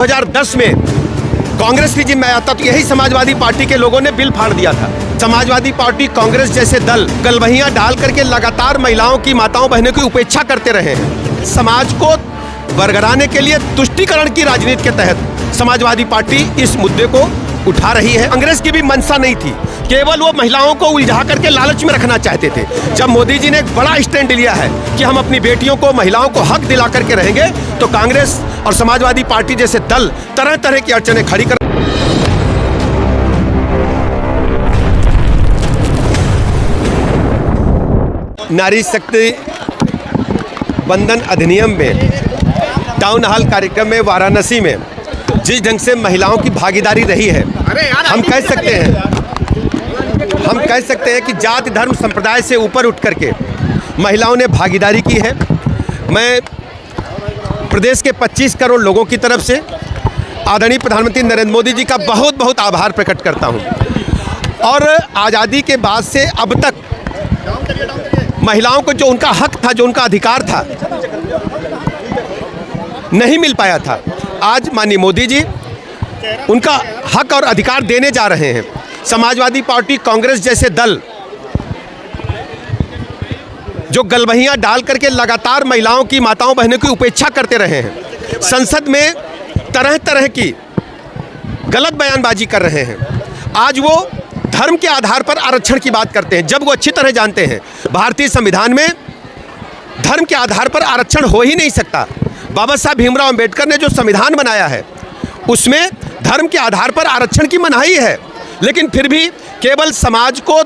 2010 में कांग्रेस की जिम्मे आता तो यही समाजवादी पार्टी के लोगों ने बिल फाड़ दिया था। समाजवादी पार्टी, कांग्रेस जैसे दल गलबहियां डाल करके लगातार महिलाओं की, माताओं बहनों की उपेक्षा करते रहे हैं। समाज को बरगराने के लिए तुष्टीकरण की राजनीति के तहत समाजवादी पार्टी इस मुद्दे को उठा रही है। कांग्रेस की भी मंशा नहीं थी, केवल वो महिलाओं को उलझा करके लालच में रखना चाहते थे। जब मोदी जी ने एक बड़ा स्टैंड लिया है कि हम अपनी बेटियों को, महिलाओं को हक दिला करके रहेंगे, तो कांग्रेस और समाजवादी पार्टी जैसे दल तरह तरह की अड़चनें खड़ी कर। नारी शक्ति बंधन अधिनियम में टाउन हॉल कार्यक्रम में वाराणसी में जिस ढंग से महिलाओं की भागीदारी रही है, हम कह सकते हैं कि जाति, धर्म, संप्रदाय से ऊपर उठ करके महिलाओं ने भागीदारी की है। मैं प्रदेश के 25 करोड़ लोगों की तरफ से आदरणीय प्रधानमंत्री नरेंद्र मोदी जी का बहुत बहुत आभार प्रकट करता हूं। और आज़ादी के बाद से अब तक महिलाओं को जो उनका हक था, जो उनका अधिकार था, नहीं मिल पाया था। आज माननीय मोदी जी उनका हक और अधिकार देने जा रहे हैं। समाजवादी पार्टी, कांग्रेस जैसे दल जो गलबहियां डाल करके लगातार महिलाओं की, माताओं बहनों की उपेक्षा करते रहे हैं, संसद में तरह तरह की गलत बयानबाजी कर रहे हैं। आज वो धर्म के आधार पर आरक्षण की बात करते हैं, जब वो अच्छी तरह जानते हैं भारतीय संविधान में धर्म के आधार पर आरक्षण हो ही नहीं सकता। बाबा साहब भीमराव अंबेडकर ने जो संविधान बनाया है उसमें धर्म के आधार पर आरक्षण की मनाही है, लेकिन फिर भी केवल समाज को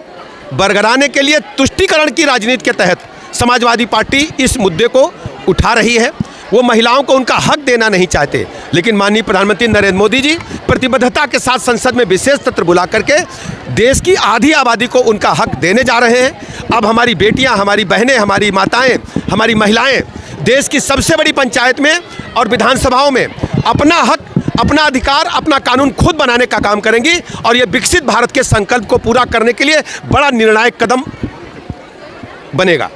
बरगराने के लिए तुष्टीकरण की राजनीति के तहत समाजवादी पार्टी इस मुद्दे को उठा रही है। वो महिलाओं को उनका हक देना नहीं चाहते, लेकिन माननीय प्रधानमंत्री नरेंद्र मोदी जी प्रतिबद्धता के साथ संसद में विशेष सत्र बुला करके देश की आधी आबादी को उनका हक देने जा रहे हैं। अब हमारी बेटियां, हमारी बहनें, हमारी माताएं, हमारी महिलाएं देश की सबसे बड़ी पंचायत में और विधानसभाओं में अपना हक, अपना अधिकार, अपना कानून खुद बनाने का काम करेंगी और ये विकसित भारत के संकल्प को पूरा करने के लिए बड़ा निर्णायक कदम बनेगा।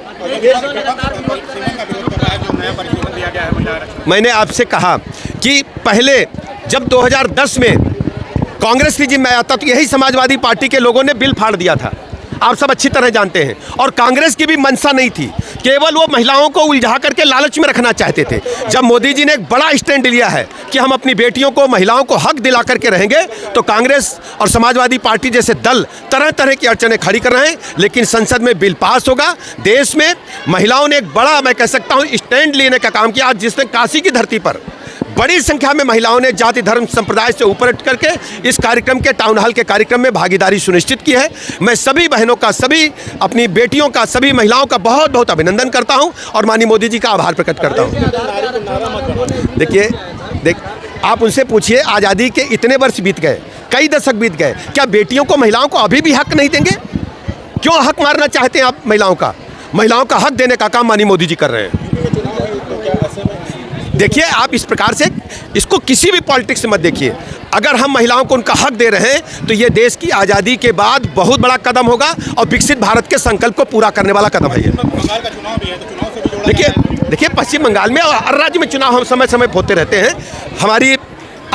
मैंने आपसे कहा कि पहले जब 2010 में कांग्रेस की जिम्मे आता तो यही समाजवादी पार्टी के लोगों ने बिल फाड़ दिया था, आप सब अच्छी तरह जानते हैं। और कांग्रेस की भी मंशा नहीं थी, केवल वो महिलाओं को उलझा करके लालच में रखना चाहते थे। जब मोदी जी ने एक बड़ा स्टैंड लिया है कि हम अपनी बेटियों को, महिलाओं को हक दिला करके रहेंगे, तो कांग्रेस और समाजवादी पार्टी जैसे दल तरह तरह की अड़चनें खड़ी कर रहे हैं। लेकिन संसद में बिल पास होगा। देश में महिलाओं ने एक बड़ा, मैं कह सकता हूँ, स्टैंड लेने का काम किया। आज जिसने काशी की धरती पर बड़ी संख्या में महिलाओं ने जाति, धर्म, संप्रदाय से ऊपर उठ करके इस कार्यक्रम के, टाउन हॉल के कार्यक्रम में भागीदारी सुनिश्चित की है। मैं सभी बहनों का, सभी अपनी बेटियों का, सभी महिलाओं का बहुत बहुत अभिनंदन करता हूं और माननीय मोदी जी का आभार प्रकट करता हूं। देखिए, आप उनसे पूछिए, आज़ादी के इतने वर्ष बीत गए, कई दशक बीत गए, क्या बेटियों को, महिलाओं को अभी भी हक नहीं देंगे? क्यों हक मारना चाहते हैं आप महिलाओं का? महिलाओं का हक देने का काम माननीय मोदी जी कर रहे हैं। देखिए, आप इस प्रकार से इसको किसी भी पॉलिटिक्स में मत देखिए। अगर हम महिलाओं को उनका हक दे रहे हैं तो ये देश की आज़ादी के बाद बहुत बड़ा कदम होगा और विकसित भारत के संकल्प को पूरा करने वाला कदम है ये। बंगाल का चुनाव भी है, तो चुनाव से भी जुड़ा देखिए, पश्चिम बंगाल में और हर राज्य में चुनाव हम समय समय होते रहते हैं। हमारी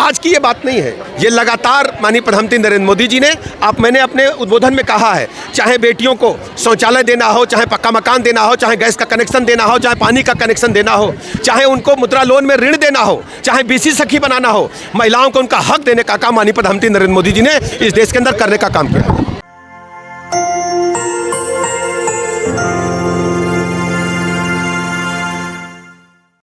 आज की ये बात नहीं है, ये लगातार माननीय प्रधानमंत्री नरेंद्र मोदी जी ने, मैंने अपने उद्बोधन में कहा है, चाहे बेटियों को शौचालय देना हो, चाहे पक्का मकान देना हो, चाहे गैस का कनेक्शन देना हो, चाहे पानी का कनेक्शन देना हो, चाहे उनको मुद्रा लोन में ऋण देना हो, चाहे बीसी सखी बनाना हो, महिलाओं को उनका हक देने का काम माननीय प्रधानमंत्री नरेंद्र मोदी जी ने इस देश के अंदर करने का काम किया।